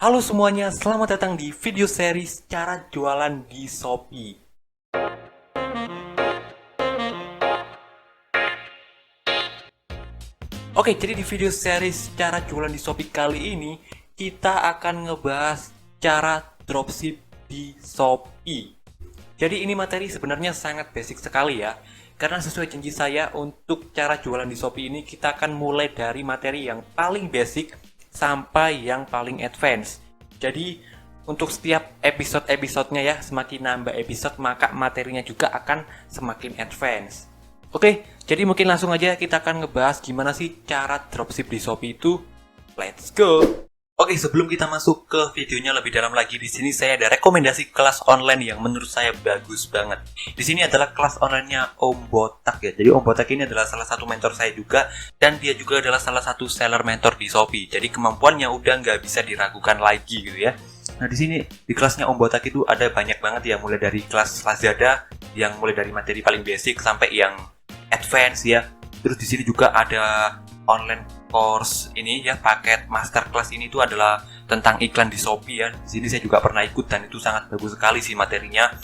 Halo semuanya, selamat datang di video series cara jualan di Shopee. Oke, jadi di video series cara jualan di Shopee kali ini kita akan ngebahas cara dropship di Shopee. Jadi ini materi sebenarnya sangat basic sekali ya. Karena sesuai janji saya untuk cara jualan di Shopee ini kita akan mulai dari materi yang paling basic sampai yang paling advance. Jadi untuk setiap episode-episodenya ya, semakin nambah episode maka materinya juga akan semakin advance. Oke, jadi mungkin langsung aja kita akan ngebahas gimana sih cara dropship di Shopee itu. Let's go! Oke, sebelum kita masuk ke videonya lebih dalam lagi, di sini saya ada rekomendasi kelas online yang menurut saya bagus banget. Di sini adalah kelas online-nya Om Botak ya. Jadi Om Botak ini adalah salah satu mentor saya juga, dan dia juga adalah salah satu seller mentor di Shopee. Jadi kemampuannya udah nggak bisa diragukan lagi gitu ya. Nah di sini di kelasnya Om Botak itu ada banyak banget ya, mulai dari kelas Lazada yang mulai dari materi paling basic sampai yang advance ya. Terus di sini juga ada online course ini ya, paket masterclass ini tuh adalah tentang iklan di Shopee ya. Di sini saya juga pernah ikut dan itu sangat bagus sekali sih materinya.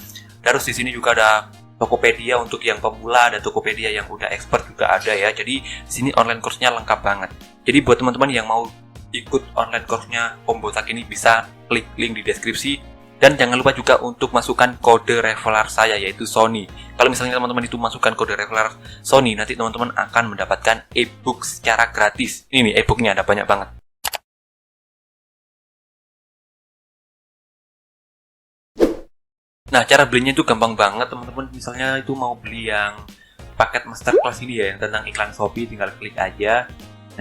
Terus di sini juga ada Tokopedia untuk yang pemula, ada Tokopedia yang udah expert juga ada ya. Jadi di sini online course-nya lengkap banget. Jadi buat teman-teman yang mau ikut online course-nya Om Botak ini bisa klik link di deskripsi. Dan jangan lupa juga untuk masukkan kode referral saya yaitu Sony. Kalau misalnya teman-teman itu masukkan kode referral Sony, nanti teman-teman akan mendapatkan e-book secara gratis. Ini nih e-booknya ada banyak banget. Nah, cara belinya itu gampang banget teman-teman. Misalnya itu mau beli yang paket masterclass ini ya, yang tentang iklan Shopee, tinggal klik aja.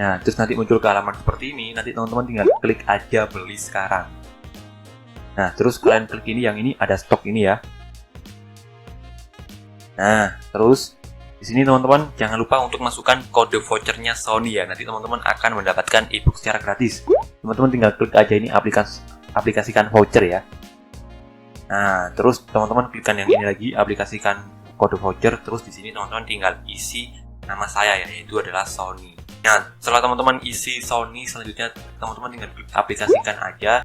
Nah, terus nanti muncul ke halaman seperti ini. Nanti teman-teman tinggal klik aja beli sekarang. Nah, terus kalian klik ini, yang ini ada stok ini ya. Nah, terus di sini teman-teman jangan lupa untuk masukkan kode vouchernya Sony ya. Nanti teman-teman akan mendapatkan ebook secara gratis. Teman-teman tinggal klik aja ini aplikasikan voucher ya. Nah, terus teman-teman klikkan yang ini lagi, aplikasikan kode voucher. Terus di sini teman-teman tinggal isi nama saya ya, yaitu adalah Sony. Nah, setelah teman-teman isi Sony, selanjutnya teman-teman tinggal klik aplikasikan aja.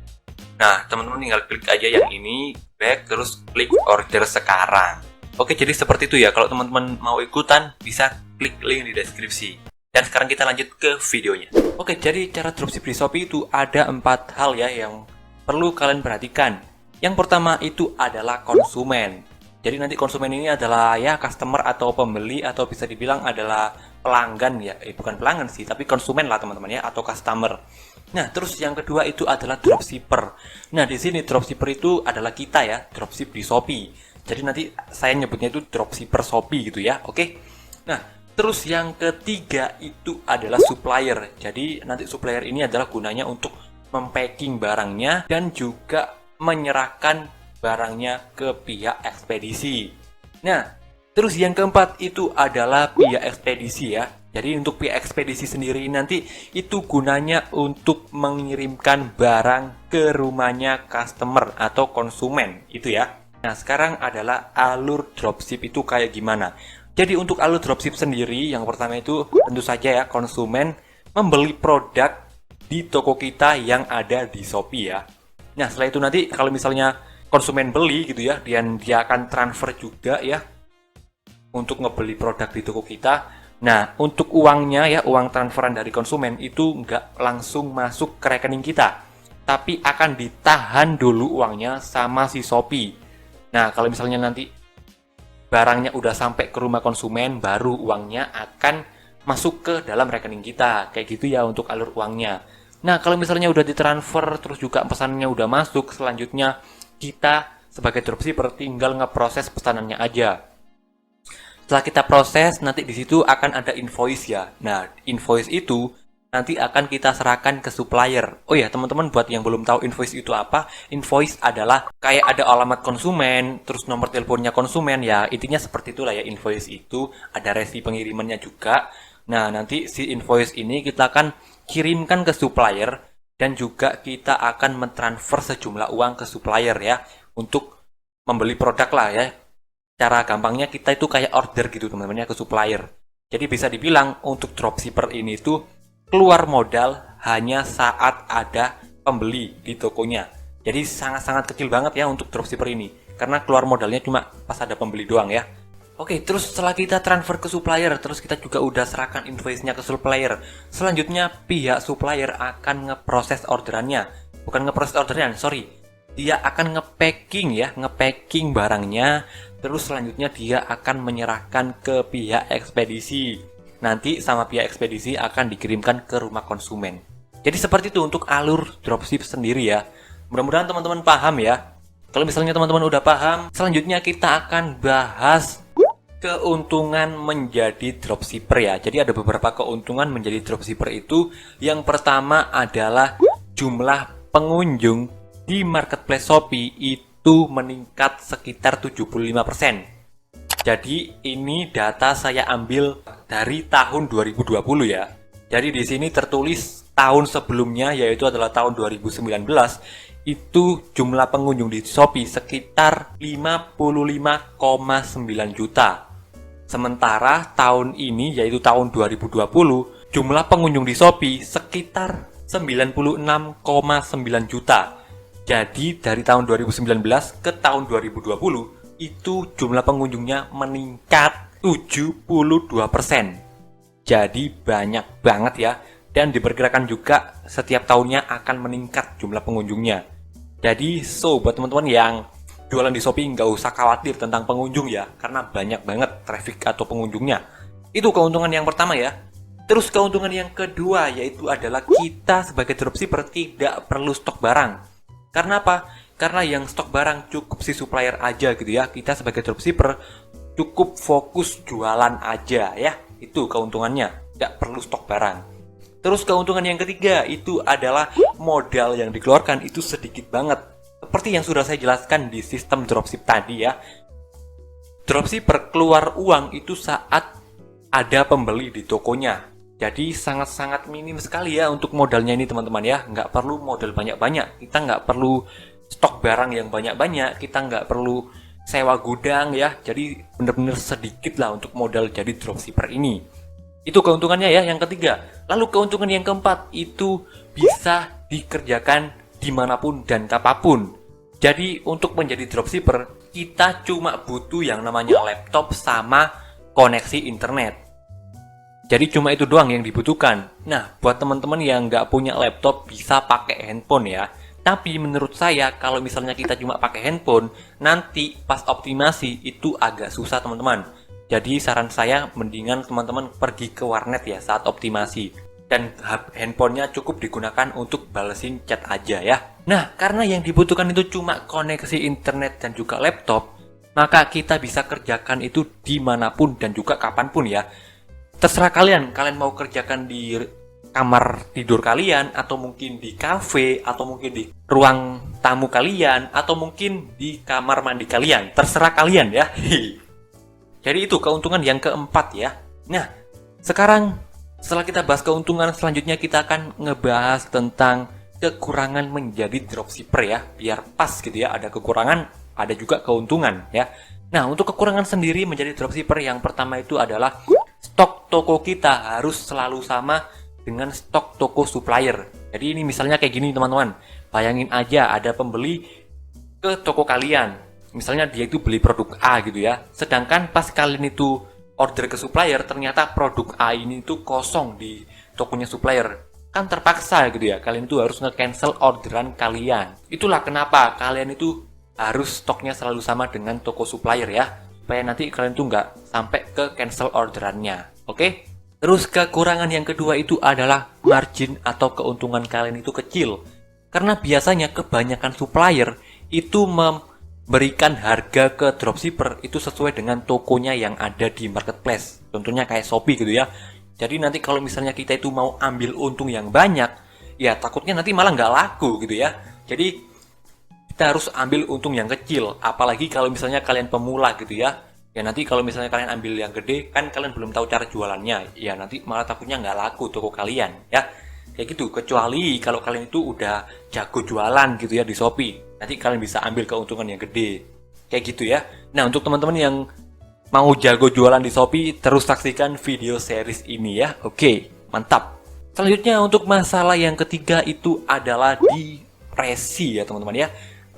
Nah, teman-teman tinggal klik aja yang ini, back, terus klik order sekarang. Oke, jadi seperti itu ya. Kalau teman-teman mau ikutan, bisa klik link di deskripsi. Dan sekarang kita lanjut ke videonya. Oke, jadi cara dropship di Shopee itu ada 4 hal ya yang perlu kalian perhatikan. Yang pertama itu adalah konsumen. Jadi nanti konsumen ini adalah ya customer atau pembeli atau bisa dibilang adalah pelanggan ya. Bukan pelanggan sih, tapi konsumen lah teman-teman ya, atau customer. Nah, terus yang kedua itu adalah dropshipper. Nah, di sini dropshipper itu adalah kita ya, dropship di Shopee. Jadi nanti saya nyebutnya itu dropshipper Shopee gitu ya, oke? Nah, terus yang ketiga itu adalah supplier. Jadi nanti supplier ini adalah gunanya untuk mempacking barangnya dan juga menyerahkan barangnya ke pihak ekspedisi. Nah, terus yang keempat itu adalah pihak ekspedisi ya. Jadi untuk pihak ekspedisi sendiri nanti itu gunanya untuk mengirimkan barang ke rumahnya customer atau konsumen itu ya. Nah, sekarang adalah alur dropship itu kayak gimana. Jadi untuk alur dropship sendiri yang pertama itu tentu saja ya, konsumen membeli produk di toko kita yang ada di Shopee ya. Nah, setelah itu nanti kalau misalnya konsumen beli gitu ya, dan dia akan transfer juga ya untuk ngebeli produk di toko kita. Nah, untuk uangnya ya, uang transferan dari konsumen itu nggak langsung masuk ke rekening kita, tapi akan ditahan dulu uangnya sama si Shopee. Nah, kalau misalnya nanti barangnya udah sampai ke rumah konsumen, baru uangnya akan masuk ke dalam rekening kita. Kayak gitu ya untuk alur uangnya. Nah, kalau misalnya udah ditransfer, terus juga pesanannya udah masuk, selanjutnya kita sebagai dropshipper tinggal ngeproses pesanannya aja. Setelah kita proses, nanti di situ akan ada invoice ya. Nah, invoice itu nanti akan kita serahkan ke supplier. Oh ya, teman-teman buat yang belum tahu invoice itu apa, invoice adalah kayak ada alamat konsumen, terus nomor teleponnya konsumen ya. Intinya seperti itulah ya invoice itu, ada resi pengirimannya juga. Nah, nanti si invoice ini kita akan kirimkan ke supplier dan juga kita akan mentransfer sejumlah uang ke supplier ya untuk membeli produk lah ya. Cara gampangnya kita itu kayak order gitu teman-teman ya ke supplier. Jadi bisa dibilang untuk dropshipper ini tuh keluar modal hanya saat ada pembeli di tokonya. Jadi sangat-sangat kecil banget ya untuk dropshipper ini, karena keluar modalnya cuma pas ada pembeli doang ya. Oke, terus setelah kita transfer ke supplier, terus kita juga udah serahkan invoice-nya ke supplier. Selanjutnya pihak supplier akan ngeproses orderannya. Bukan ngeproses orderannya, sorry. Dia akan ngepacking barangnya. Terus selanjutnya dia akan menyerahkan ke pihak ekspedisi. Nanti sama pihak ekspedisi akan dikirimkan ke rumah konsumen. Jadi seperti itu untuk alur dropship sendiri ya. Mudah-mudahan teman-teman paham ya. Kalau misalnya teman-teman udah paham, selanjutnya kita akan bahas keuntungan menjadi dropshipper ya. Jadi ada beberapa keuntungan menjadi dropshipper itu. Yang pertama adalah jumlah pengunjung di marketplace Shopee itu meningkat sekitar 75%. Jadi ini data saya ambil dari tahun 2020 ya. Jadi di sini tertulis tahun sebelumnya, yaitu adalah tahun 2019, itu jumlah pengunjung di Shopee sekitar 55,9 juta. Sementara tahun ini, yaitu tahun 2020, jumlah pengunjung di Shopee sekitar 96,9 juta. Jadi dari tahun 2019 ke tahun 2020, itu jumlah pengunjungnya meningkat 72%. Jadi banyak banget ya. Dan diperkirakan juga setiap tahunnya akan meningkat jumlah pengunjungnya. Jadi buat teman-teman yang jualan di Shopee nggak usah khawatir tentang pengunjung ya, karena banyak banget traffic atau pengunjungnya. Itu keuntungan yang pertama ya. Terus keuntungan yang kedua yaitu adalah kita sebagai dropshipper tidak perlu stok barang. Karena apa? Karena yang stok barang cukup si supplier aja gitu ya. Kita sebagai dropshipper cukup fokus jualan aja ya. Itu keuntungannya, tidak perlu stok barang. Terus keuntungan yang ketiga itu adalah modal yang dikeluarkan itu sedikit banget. Seperti yang sudah saya jelaskan di sistem dropship tadi ya. Dropshipper keluar uang itu saat ada pembeli di tokonya. Jadi sangat-sangat minim sekali ya untuk modalnya ini teman-teman ya. Nggak perlu modal banyak-banyak. Kita nggak perlu stok barang yang banyak-banyak. Kita nggak perlu sewa gudang ya. Jadi benar-benar sedikit lah untuk modal jadi dropshipper ini. Itu keuntungannya ya, yang ketiga. Lalu keuntungan yang keempat, itu bisa dikerjakan dimanapun dan kapanpun. Jadi untuk menjadi dropshipper, kita cuma butuh yang namanya laptop sama koneksi internet. Jadi cuma itu doang yang dibutuhkan. Nah, buat teman-teman yang nggak punya laptop, bisa pakai handphone ya. Tapi menurut saya, kalau misalnya kita cuma pakai handphone, nanti pas optimasi itu agak susah teman-teman. Jadi saran saya mendingan teman-teman pergi ke warnet ya saat optimasi. Dan handphonenya cukup digunakan untuk balesin chat aja ya. Nah, karena yang dibutuhkan itu cuma koneksi internet dan juga laptop, maka kita bisa kerjakan itu dimanapun dan juga kapanpun ya. Terserah kalian mau kerjakan di kamar tidur kalian, atau mungkin di cafe, atau mungkin di ruang tamu kalian, atau mungkin di kamar mandi kalian. Terserah kalian ya. Jadi itu keuntungan yang keempat ya. Nah, sekarang setelah kita bahas keuntungan, selanjutnya kita akan ngebahas tentang kekurangan menjadi dropshipper ya. Biar pas gitu ya, ada kekurangan, ada juga keuntungan ya. Nah, untuk kekurangan sendiri menjadi dropshipper, yang pertama itu adalah stok toko kita harus selalu sama dengan stok toko supplier. Jadi ini misalnya kayak gini teman-teman. Bayangin aja ada pembeli ke toko kalian. Misalnya dia itu beli produk A gitu ya. Sedangkan pas kalian itu order ke supplier, ternyata produk A ini itu kosong di tokonya supplier. Kan terpaksa gitu ya. Kalian itu harus nge-cancel orderan kalian. Itulah kenapa kalian itu harus stoknya selalu sama dengan toko supplier ya. Supaya nanti kalian itu nggak sampai ke cancel orderannya. Oke? Terus kekurangan yang kedua itu adalah margin atau keuntungan kalian itu kecil. Karena biasanya kebanyakan supplier itu berikan harga ke dropshipper itu sesuai dengan tokonya yang ada di marketplace. Contohnya kayak Shopee gitu ya. Jadi nanti kalau misalnya kita itu mau ambil untung yang banyak, ya takutnya nanti malah nggak laku gitu ya. Jadi kita harus ambil untung yang kecil. Apalagi kalau misalnya kalian pemula gitu ya. Ya nanti kalau misalnya kalian ambil yang gede, kan kalian belum tahu cara jualannya. Ya nanti malah takutnya nggak laku toko kalian ya. Kayak gitu, kecuali kalau kalian itu udah jago jualan gitu ya di Shopee. Nanti kalian bisa ambil keuntungan yang gede. Kayak gitu ya. Nah, untuk teman-teman yang mau jago jualan di Shopee, terus saksikan video series ini ya. Oke, mantap. Selanjutnya untuk masalah yang ketiga itu adalah di resi ya teman-teman ya.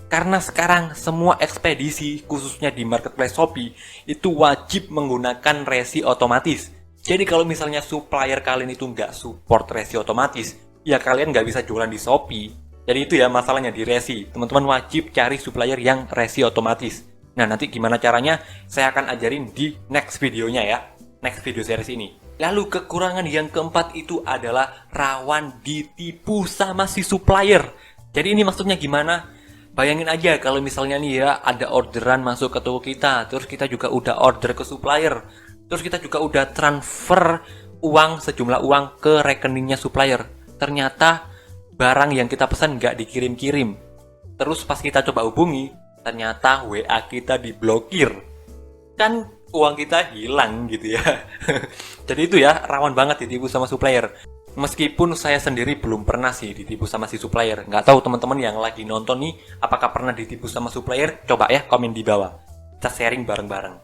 Karena sekarang semua ekspedisi khususnya di marketplace Shopee itu wajib menggunakan resi otomatis. Jadi kalau misalnya supplier kalian itu nggak support resi otomatis, ya kalian nggak bisa jualan di Shopee. Jadi itu ya masalahnya di resi. Teman-teman wajib cari supplier yang resi otomatis. Nah nanti gimana caranya saya akan ajarin di next videonya ya. Next video series ini. Lalu kekurangan yang keempat itu adalah rawan ditipu sama si supplier. Jadi ini maksudnya gimana? Bayangin aja kalau misalnya nih ya ada orderan masuk ke toko kita, terus kita juga udah order ke supplier, terus kita juga udah transfer uang sejumlah uang ke rekeningnya supplier. Ternyata barang yang kita pesan nggak dikirim-kirim. Terus pas kita coba hubungi, ternyata WA kita diblokir. Kan uang kita hilang gitu ya. Jadi itu ya rawan banget ditipu sama supplier. Meskipun saya sendiri belum pernah sih ditipu sama si supplier. Nggak tahu teman-teman yang lagi nonton nih apakah pernah ditipu sama supplier? Coba ya komen di bawah. Kita sharing bareng-bareng.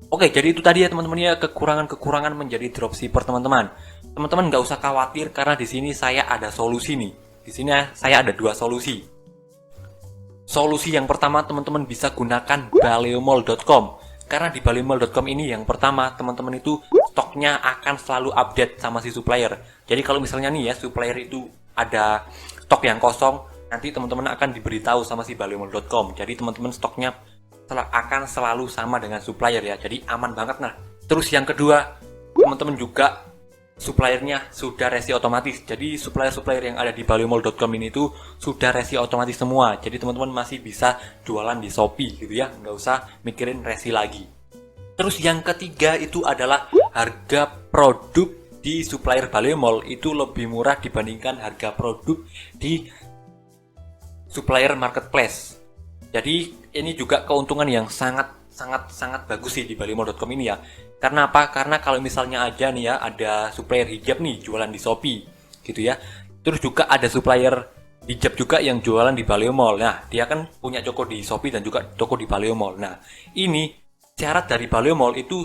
Oke, jadi itu tadi ya teman-teman ya kekurangan-kekurangan menjadi dropshipper teman-teman. Teman-teman nggak usah khawatir karena di sini saya ada solusi nih. Di sini saya ada 2 solusi. Solusi yang pertama teman-teman bisa gunakan baleomall.com. Karena di baleomall.com ini yang pertama teman-teman itu stoknya akan selalu update sama si supplier. Jadi kalau misalnya nih ya supplier itu ada stok yang kosong, nanti teman-teman akan diberitahu sama si baleomall.com. Jadi teman-teman stoknya akan selalu sama dengan supplier ya. Jadi aman banget nah. Terus yang kedua, teman-teman juga suppliernya sudah resi otomatis. Jadi supplier-supplier yang ada di baleomall.com ini tuh sudah resi otomatis semua. Jadi teman-teman masih bisa jualan di Shopee gitu ya, nggak usah mikirin resi lagi. Terus yang ketiga itu adalah harga produk di supplier Baleomall itu lebih murah dibandingkan harga produk di supplier marketplace. Jadi ini juga keuntungan yang sangat bagus sih di baleomall.com ini ya. Karena apa? Karena kalau misalnya aja nih ya ada supplier hijab nih jualan di Shopee gitu ya. Terus juga ada supplier hijab juga yang jualan di Baleomall. Nah, dia kan punya toko di Shopee dan juga toko di Baleomall. Nah, ini syarat dari Baleomall itu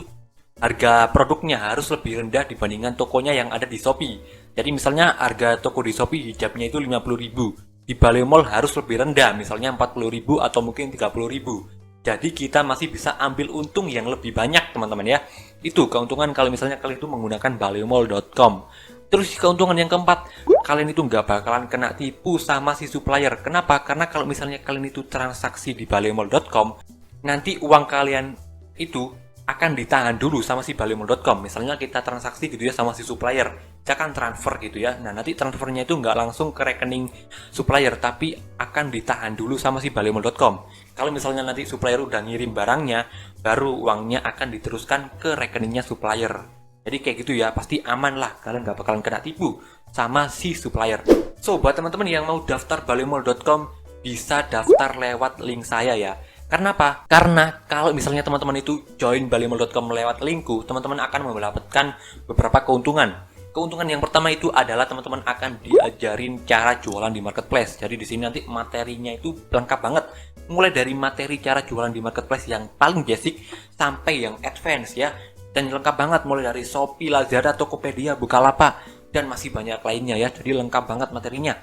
harga produknya harus lebih rendah dibandingkan tokonya yang ada di Shopee. Jadi misalnya harga toko di Shopee hijabnya itu 50.000. Di Baleomall harus lebih rendah, misalnya 40.000 atau mungkin 30.000. Jadi kita masih bisa ambil untung yang lebih banyak teman-teman ya. Itu keuntungan kalau misalnya kalian itu menggunakan baleomall.com. Terus keuntungan yang keempat, kalian itu nggak bakalan kena tipu sama si supplier. Kenapa? Karena kalau misalnya kalian itu transaksi di baleomall.com, nanti uang kalian itu akan ditahan dulu sama si baleomall.com. Misalnya kita transaksi gitu ya sama si supplier, kita akan transfer gitu ya. Nah nanti transfernya itu nggak langsung ke rekening supplier, tapi akan ditahan dulu sama si baleomall.com. Kalau misalnya nanti supplier udah ngirim barangnya, baru uangnya akan diteruskan ke rekeningnya supplier. Jadi kayak gitu ya, pasti aman lah, kalian nggak bakalan kena tipu sama si supplier. So buat teman-teman yang mau daftar baleomall.com, bisa daftar lewat link saya ya. Karena apa? Karena kalau misalnya teman-teman itu join baleomall.com lewat linkku, teman-teman akan mendapatkan beberapa keuntungan. Keuntungan yang pertama itu adalah teman-teman akan diajarin cara jualan di marketplace. Jadi di sini nanti materinya itu lengkap banget. Mulai dari materi cara jualan di marketplace yang paling basic sampai yang advance ya. Dan lengkap banget mulai dari Shopee, Lazada, Tokopedia, Bukalapak dan masih banyak lainnya ya. Jadi lengkap banget materinya.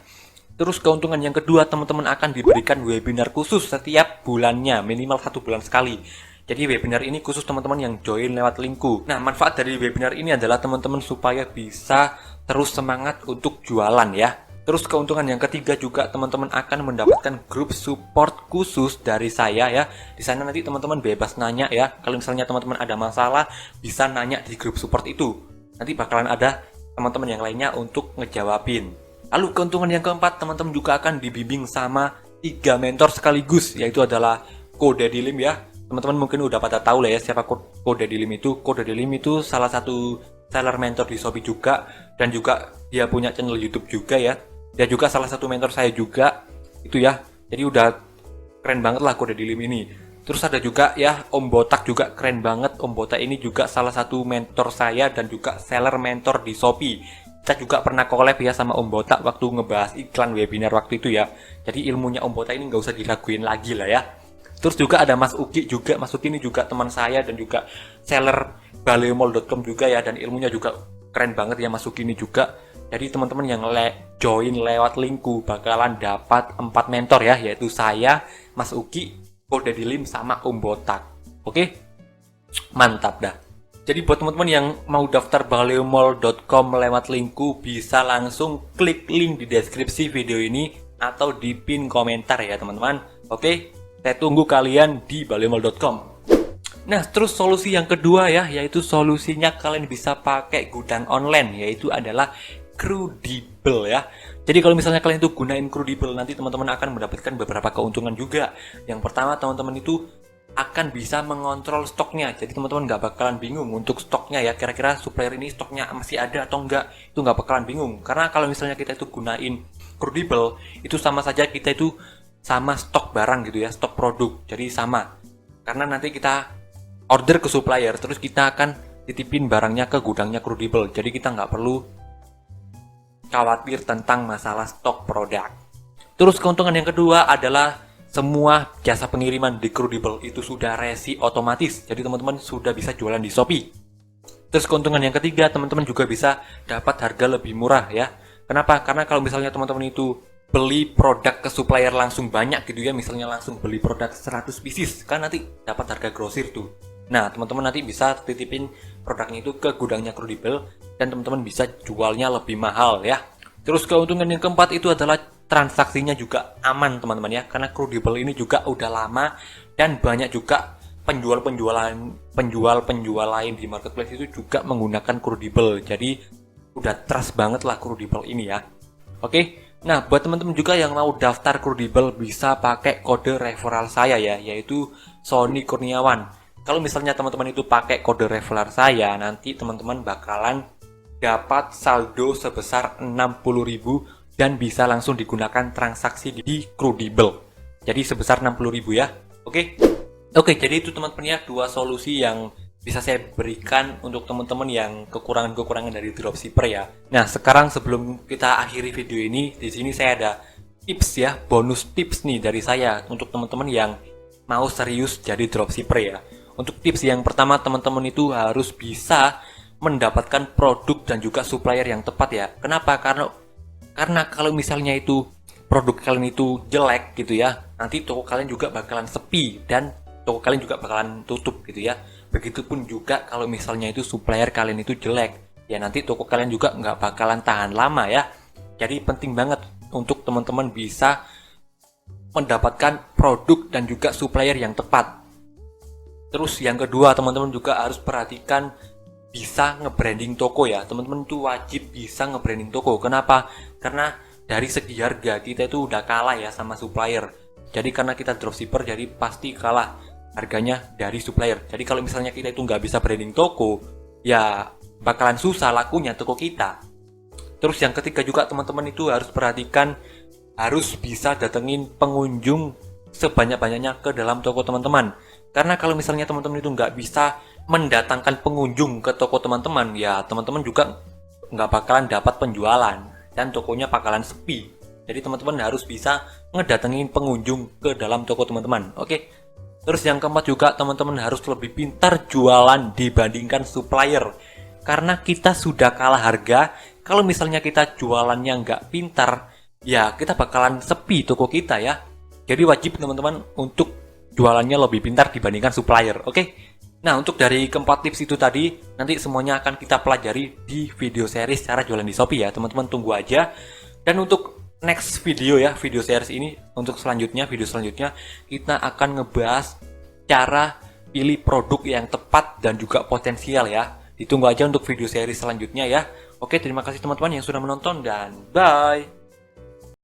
Terus keuntungan yang kedua, teman-teman akan diberikan webinar khusus setiap bulannya, minimal 1 bulan sekali. Jadi webinar ini khusus teman-teman yang join lewat linkku. Nah, manfaat dari webinar ini adalah teman-teman supaya bisa terus semangat untuk jualan ya. Terus keuntungan yang ketiga juga teman-teman akan mendapatkan grup support khusus dari saya ya. Di sana nanti teman-teman bebas nanya ya. Kalau misalnya teman-teman ada masalah, bisa nanya di grup support itu. Nanti bakalan ada teman-teman yang lainnya untuk ngejawabin. Lalu keuntungan yang keempat, teman-teman juga akan dibimbing sama 3 mentor sekaligus, yaitu adalah Kode Dilim ya. Teman-teman mungkin udah pada tahu lah ya siapa Kode Dilim itu. Kode Dilim itu salah satu seller mentor di Shopee juga, dan juga dia punya channel YouTube juga ya. Dia juga salah satu mentor saya juga itu ya. Jadi udah keren banget lah Kode Dilim ini. Terus ada juga ya Om Botak juga keren banget. Om Botak ini juga salah satu mentor saya dan juga seller mentor di Shopee. Kita juga pernah collab ya sama Om Botak waktu ngebahas iklan webinar waktu itu ya. Jadi ilmunya Om Botak ini nggak usah diraguin lagi lah ya. Terus juga ada Mas Uki juga. Mas Uki ini juga teman saya dan juga seller baleomall.com juga ya. Dan ilmunya juga keren banget ya Mas Uki ini juga. Jadi teman-teman yang join lewat linku bakalan dapat 4 mentor ya, yaitu saya, Mas Uki, Kode Dilim, sama Om Botak. Oke? Mantap dah. Jadi buat teman-teman yang mau daftar baleomall.com lewat linku, bisa langsung klik link di deskripsi video ini atau di pin komentar ya teman-teman. Oke? Saya tunggu kalian di baleomall.com. Nah, terus solusi yang kedua ya, yaitu solusinya kalian bisa pakai gudang online, yaitu adalah Crudibel ya. Jadi kalau misalnya kalian itu gunain Crudibel, nanti teman-teman akan mendapatkan beberapa keuntungan juga. Yang pertama, teman-teman itu akan bisa mengontrol stoknya. Jadi teman-teman nggak bakalan bingung untuk stoknya ya, kira-kira supplier ini stoknya masih ada atau enggak. Itu nggak bakalan bingung. Karena kalau misalnya kita itu gunain Crudibel, itu sama saja kita itu sama stok barang gitu ya, stok produk. Jadi sama. Karena nanti kita order ke supplier, terus kita akan titipin barangnya ke gudangnya Crudibel. Jadi kita nggak perlu khawatir tentang masalah stok produk. Terus keuntungan yang kedua adalah semua jasa pengiriman di Crudibel itu sudah resi otomatis. Jadi teman-teman sudah bisa jualan di Shopee. Terus keuntungan yang ketiga, teman-teman juga bisa dapat harga lebih murah ya. Kenapa? Karena kalau misalnya teman-teman itu beli produk ke supplier langsung banyak gitu ya, misalnya langsung beli produk 100 pieces, kan nanti dapat harga grosir tuh. Nah, teman-teman nanti bisa titipin produknya itu ke gudangnya Crudibel dan teman-teman bisa jualnya lebih mahal ya. Terus keuntungan yang keempat itu adalah transaksinya juga aman teman-teman ya, karena Crudibel ini juga udah lama dan banyak juga penjual lain di marketplace itu juga menggunakan Crudibel. Jadi udah trust banget lah Crudibel ini ya. Oke. Nah, buat teman-teman juga yang mau daftar Crudibel bisa pakai kode referral saya ya, yaitu Sony Kurniawan. Kalau misalnya teman-teman itu pakai kode referral saya, nanti teman-teman bakalan dapat saldo sebesar 60.000 dan bisa langsung digunakan transaksi di Crudibel. Jadi sebesar 60.000 ya. Oke, jadi itu teman-teman ya, dua solusi yang bisa saya berikan untuk teman-teman yang kekurangan-kekurangan dari dropshipper ya. Nah, sekarang sebelum kita akhiri video ini, di sini saya ada tips ya, bonus tips nih dari saya untuk teman-teman yang mau serius jadi dropshipper ya. Untuk tips yang pertama, teman-teman itu harus bisa mendapatkan produk dan juga supplier yang tepat ya. Kenapa? Karena kalau misalnya itu produk kalian itu jelek gitu ya, nanti toko kalian juga bakalan sepi dan toko kalian juga bakalan tutup gitu ya. Begitupun juga kalau misalnya itu supplier kalian itu jelek, ya nanti toko kalian juga nggak bakalan tahan lama ya. Jadi penting banget untuk teman-teman bisa mendapatkan produk dan juga supplier yang tepat. Terus yang kedua, teman-teman juga harus perhatikan bisa nge-branding toko ya. Teman-teman itu wajib bisa nge-branding toko. Kenapa? Karena dari segi harga kita itu udah kalah ya sama supplier. Jadi karena kita dropshipper, jadi pasti kalah harganya dari supplier. Jadi kalau misalnya kita itu nggak bisa branding toko, ya bakalan susah lakunya toko kita. Terus yang ketiga juga, teman-teman itu harus perhatikan, harus bisa datengin pengunjung sebanyak-banyaknya ke dalam toko teman-teman. Karena kalau misalnya teman-teman itu nggak bisa mendatangkan pengunjung ke toko teman-teman, ya teman-teman juga nggak bakalan dapat penjualan dan tokonya bakalan sepi. Jadi teman-teman harus bisa ngedatengin pengunjung ke dalam toko teman-teman. Oke. Terus yang keempat juga, teman-teman harus lebih pintar jualan dibandingkan supplier. Karena kita sudah kalah harga, kalau misalnya kita jualannya nggak pintar, ya kita bakalan sepi toko kita ya. Jadi wajib teman-teman untuk jualannya lebih pintar dibandingkan supplier. Oke? Nah, untuk dari keempat tips itu tadi, nanti semuanya akan kita pelajari di video series cara jualan di Shopee ya. Teman-teman tunggu aja. Dan untuk next video ya, video series ini, untuk video selanjutnya kita akan ngebahas cara pilih produk yang tepat dan juga potensial ya. Ditunggu aja untuk video series selanjutnya ya. Oke, terima kasih teman-teman yang sudah menonton dan bye.